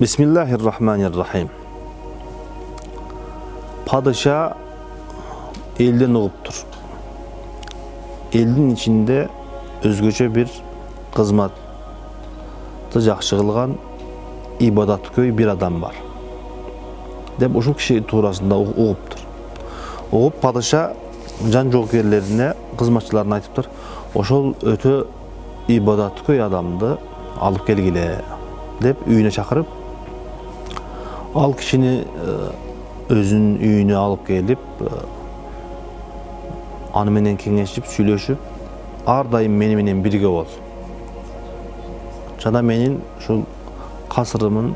Bismillahirrahmanirrahim. Padişah elden uğuptur. Eldin içinde özgöçe bir kızmatı жақсы kılgan ibadatköy bir adam var. Dep uşul kişi tuğrasında uğuptur. Uğup padişah can jokerlerine, kızmatçılarına aytıptır. Oşol ötö ibadatköy adamdı alıp gelgile dep üyüne çakırıp al kişini özün üyüne alıp gelip anı menen kеңешip süйлöşüp ar dayım meni birge bol. Жана менин ушул касырымын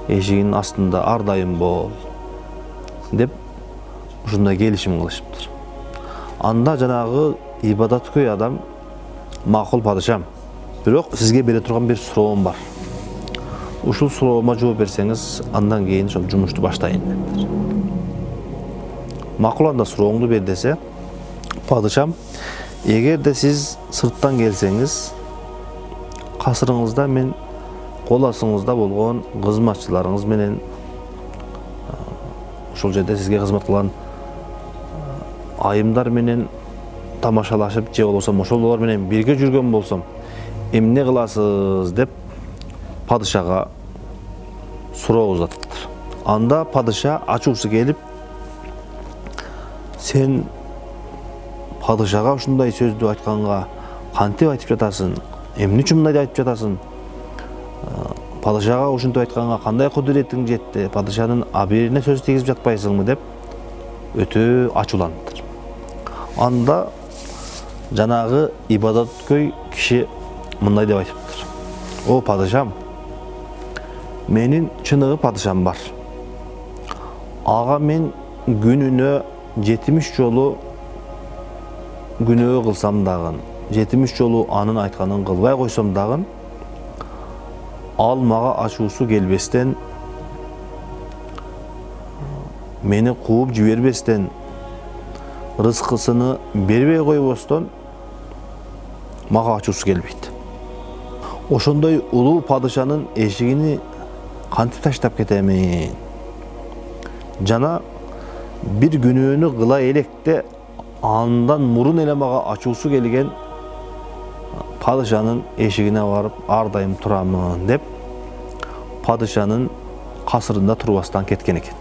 эшигинин астында ар дайым бол деп ушундай келишим кылышыптыр. Анда жанагы ибадаткөй адам макул падышам. Бирок сизге бере турган бир суроом бар. Ушул суроома жооп берсеңиз, андан кийин ошол жумушту баштайын дептир. Макул, анда сурооңду бер десе, падышам, эгерде сиз сырттан келсеңиз, касырыңызда мен кол астыңызда болгон кызматчыларыңыз менен ошол жерде сизге кызмат кылган айымдар менен тамашалашып, же болбосо ошолор менен бирге жүргөн болсом, эмне кыласыз деп падышага суроо узатыптыр. Анда падыша ачуусу келип, сен падышага ушундай сөздү айтканга кантип айтып жатасың? Эмне үчүн мындай айтып жатасың? Падышага ушинтип айтканга кандай кудуретиң жетти? Падышанын абирине сөз тийгизип жатпайсыңбы деп өтө ачууланыптыр. Анда жанагы ибадаткөй киши мындай деп айтыптыр. О падышам, менин чыныгы падышам бар. Ага мен күнүнө 70 жолу күнөө кылсам дагы, 70 жолу анын айтканын кылбай койсом дагы, ал мага ачуусу келбестен, мени кууп жибербестен, рызкысыны бербей койбостон мага ачуусу келбейт. Ошондой улуу падышанын эшигини кантип таштап кетемин? Жана бир күнөөнү кыла электе андан мурун эле мага ачуусу келген падышанын эшигине барып ар дайым турамын деп падышанын касырында турбастан кеткен экен.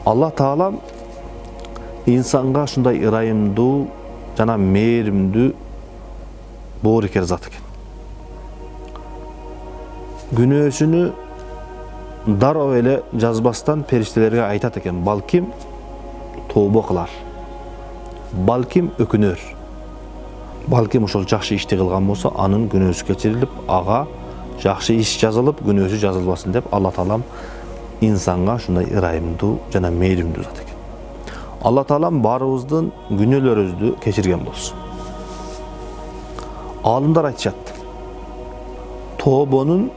Алла Таала инсанга ушундай ырайымдуу жана мээримдүү боорукер зат экен. Күнөөсүнү дароо эле жазбастан периштелерге айтат экен, балким тообо кылар, балким өкүнөр, балким ошол жакшы ишти кылган болсо анын күнөөсү кечирилип, ага жакшы иш жазылып, күнөөсү жазылбасын деп Алла Таалам инсанга ушундай ырайымдуу жана мээримдүү зат экен. Алла Таалам баарыбыздын күнөөлөрүбүздү кечирген болсун. Алымдар айтышат, тообонун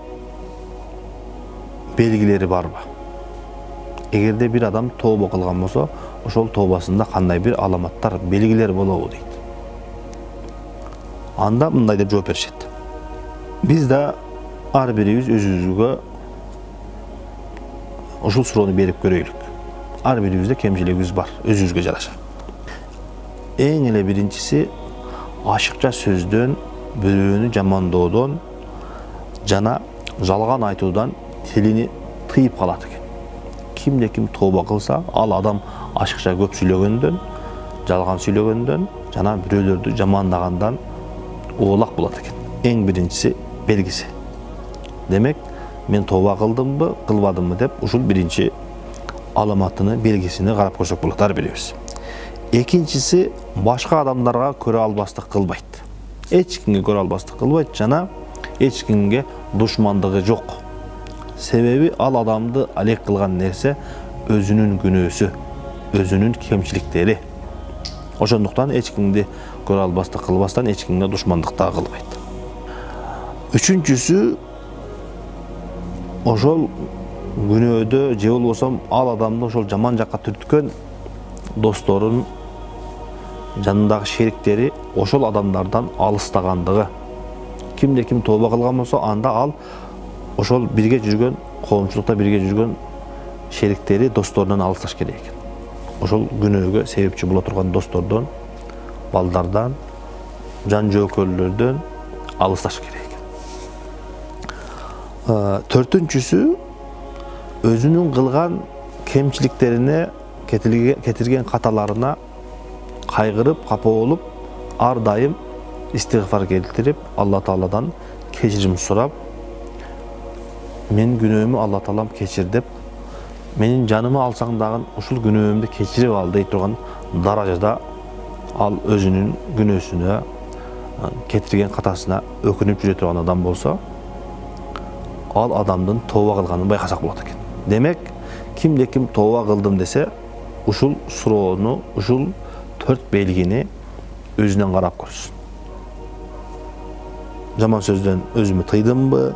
белгилери барбы? Эгерде бир адам тообо кылган болсо, ошол тообасында кандай бир аламаттар, белгилер болобу дейт. Анда мындай деп жооп беришет. Биз да ар бирибиз өзүбүзгө ушул суроону берип көрөйлүк. Ар бирибизде кемчилигибиз бар, өзүбүзгө жараша. Эң эле биринчиси ашыкча сөздөн, бирөөнү жамандоодон жана жалган айтуудан тилини тыйып калат экен. Кимде ким тообо кылса, ал адам ашыкча көп сүйлөгөндөн, жалган сүйлөгөндөн жана бирөөлөрдү жамандагандан оолак болот экен. Эң биринчиси белгиси. Демек, мен тооба кылдымбы, кылбадымбы деп ушул биринчи аламатыны, белгисини карап койсок болот ар бирибиз. Экинчиси башка адамдарга көрө албастык кылбайт. Эч кимге көрө албастык кылбайт жана эч кимге душмандыгы жок. Себеби ал адамды алек кылган нерсе өзүнүн күнөөсү, өзүнүн кемчиликтери. Ошондуктан эч кимди көрө албастык кылбастан эч кимге душмандык да кылбайт. Үчүнчүсү ошол күнөөдө же болбосо ал адамды ошол жаман жакка түрткөн досторун, жанындагы шериктери ошол адамдардан алыстагандыгы. Кимде ким тооба кылган болсо, анда ал ошол бирге жүргөн, коомчулукта бирге жүргөн шериктери, досторунан алысташ керек экен. Ошол күнөөгө себепчи боло турган достордон, балдардан, жан жөөкөрлөрдөн алысташ керек экен. Төртүнчүсү, өзүнүн кылган кемчиликтерине, кетирген каталарына кайгырып, капа болуп, ар дайым истигфар келтирип, Алла Тааладан кечирим сурап, мен күнөөмү Алла Таалам кечир деп, менин жанымы алсаң дагы ушул күнөөмдү кечирип ал дей турган даражада ал өзүнүн күнөөсүнө, кетирген катасына өкүнүп жүрө турган адам болсо, ал адамдын тооба кылганын байкасак болот экен. Демек, кимде ким тооба кылдым десе, ушул суроону, ушул 4 белгини өзүнөн карап көрсүн. Жаман сөздөн өзүмү тыйдымбы?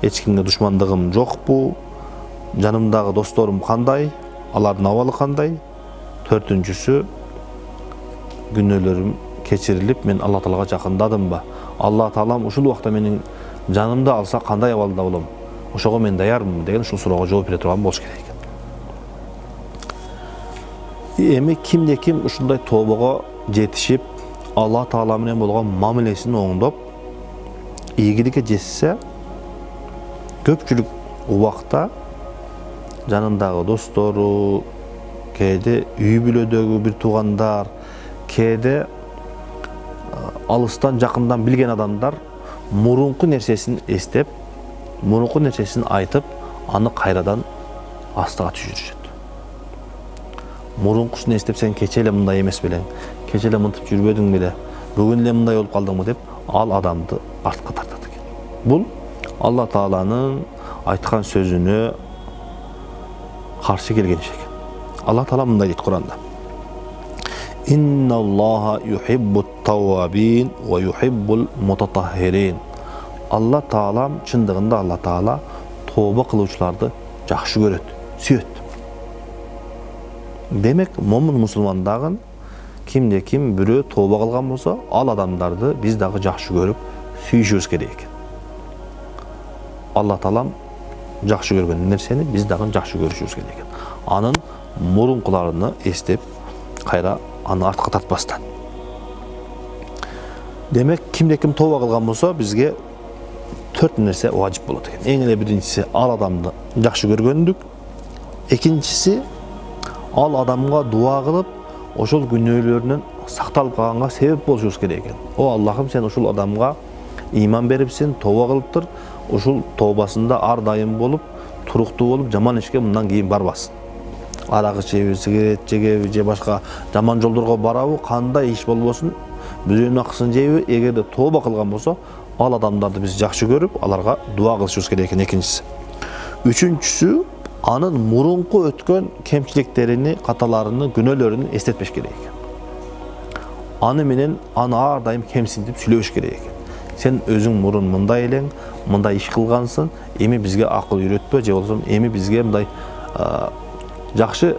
Эч кимге душмандыгым жокпу? Жанымдагы досторум кандай? Алардын абалы кандай? Төртүнчүсү, күнөөлөрүм кечирилип, мен Алла Таалага жакындадымбы? Алла Таалам ушул убакта менин жанымды алса кандай абалда болом? Ошого мен даярмынбы деген ушул суроого жооп бере турган болуш керек экен. Эми кимде ким ушундай тообого жетишип, Алла Таала менен болгон мамилесин оңдоп, ийгиликке жетсе, көпчүлүк убакта жанындагы достору, кээде үй бүлөдөгү бир туугандар, кээде алыстан жакындан билген адамдар мурунку нерсесин эстеп, мурунку нерсесин айтып, аны кайрадан астыга түшүрүшөт. Мурункусун эстеп, сен кече эле мындай эмес белең, кече эле мынтип жүрбөдүң беле, бүгүн эле мындай болуп калдыңбы деп, ал адамды артка тартат экен. Бул Алла Тааланын айткан сөзүнө каршы келген иш экен. Алла Таала мындай дейт Куранда: Инналлаха юхиббут тауабин ва юхиббул мутатаххирин. Алла Таалам, чындыгында Алла Таала тооба кылуучуларды жакшы көрөт, сүйөт. Демек, момун мусулмандагы кимде ким бирөө тооба кылган болсо, ал адамдарды биз дагы жакшы көрүп, сүйүшүбүз керек экен. Алла Таалам жакшы көргөн нерсени биз дагы жакшы көрүшүбүз керек экен. Анын мурункуларыны эстеп, кайра аны артка тартпастан. Демек, кимде ким тооба кылган болсо, бизге 4 нерсе важип болот экен. Эң эле биринчиси, ал адамды жакшы көргөндүк. Экинчиси, ал адамга дуа кылып, ошол күнөөлөрүнөн сакталып калганга себеп болушубуз керек экен. О Аллахым, сен ушул адамга иман берипсиң, тооба кылыптыр, ушул тообасында ар дайым болуп, туруктуу болуп, жаман ишке мындан кийин барбасын. Арак ичеби, сигарет чегеби, же башка жаман жолдорго барабы, кандай иш болбосун, бирөөнүн акысын жейби, эгерде тооба кылган болсо, ал адамдарды биз жакшы көрүп, аларга дуа кылышыбыз керек экен. Экинчиси. Үчүнчүсү, анын мурунку өткөн кемчиликтерини, каталарыны, күнөөлөрүн эстетпеш керек экен. Аны менен аны ар дайым кемсинтип сүйлөбөш керек экен. Сен өзүң мурун мындай элең, мындай иш кылгансың, эми бизге акыл үйрөтпө, же болсо эми бизге мындай жакшы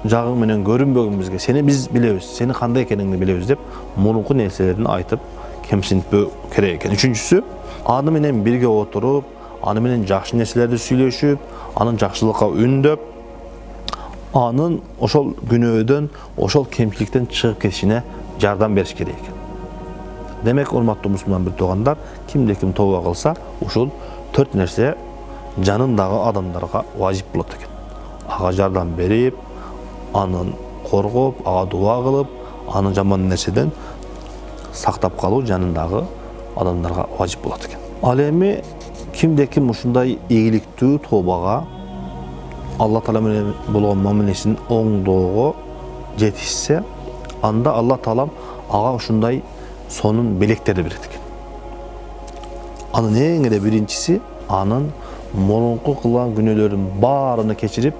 жагың менен көрүнбөгүн бизге. Сени биз билебиз, сени кандай экениңди билебиз деп, мурунку нерселерин айтып, кемсинтпөө керек экен. Үчүнчүсү, аны менен бирге отуруп, аны менен жакшы нерселерди сүйлөшүп, анын жакшылыкка үндөп, анын ошол күнөөдөн, ошол кемчиликтен чыгып кетишине жардам бериш керек экен. Демек, урматтуу мусулман бир туугандар, кимде ким тооба кылса, ушул 4 нерсе жанындагы адамдарга важип болот экен. Ага жардам берип, анын коргоп, ага дуа кылып, аны жаман нерседен сактап калуу жанындагы адамдарга важип болот экен. Ал эми кимде ким ушундай ийгиликтүү тообага, Алла Таала менен болгон мамилесин оңдоого жетишсе, анда Алла Таалам ага ушундай сонун белектерди берет экен. Анын эң эле биринчиси, анын мурунку кылган күнөөлөрүнүн баарыны кечирип,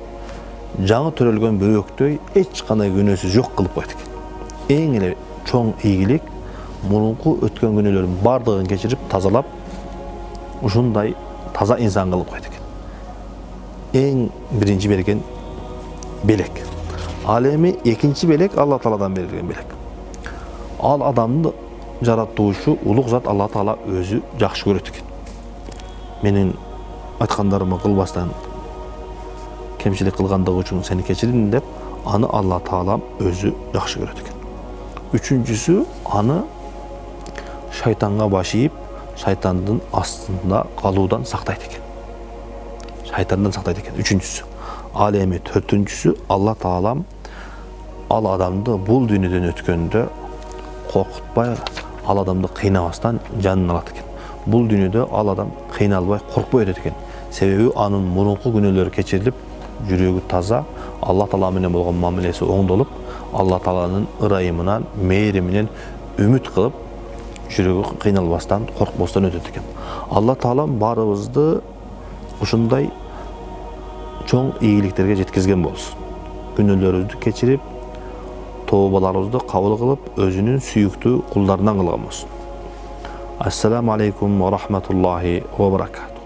жаңы төрөлгөн бөбөктөй эч кандай күнөөсү жок кылып коет экен. Эң эле чоң ийгилик мурунку өткөн күнөөлөрүнүн бардыгын кечирип, тазалап, ушундай таза инсан кылып коет экен. Эң биринчи берген белек. Ал эми экинчи белек Алла Тааладан берилген белек. Ал адамды жаратуучу улуг зат Алла Таала өзү жакшы көрөт экен. menin aytkandarımı kılbastan kemçilik kılgandыгы üçün seni keçirdin dep, anı Allah Taalam özü yaxşı göredi eken. Üçüncüsü, anı şaytanga başıyıp, şaytandın astında kalıudan saktaydı eken. Şaytandan saktaydı eken. Üçüncüsü. Alemi dördüncüsü, Allah Taalam al adamdı bul dünyeden ötkönde korkutpay, al adamdı kıynabastan canını alat eken. Bul dünyada al adam kıynalbay, korkpay ötedi eken. Sebebi anın murunku günölörü keçirilip, жүрегі таза, Allah Taala менен болгон мамилеси оңдолуп, Allah Taala'nın ырайымынан, мейириминен үмүт кылып, жүрөгү кыйналбастан, коркпостон өтөт экен. Allah Taala барыбызды ушундай чоң ийгиликтерге жеткизген болсун. Күнөөлөрүбүздү кечирип, тообаларыбызды кабыл кылып, өзүнүн сүйүктүү кулдарынан кылган болсун. Ассаламу алейкум ва рахматуллахи ва баракатуh.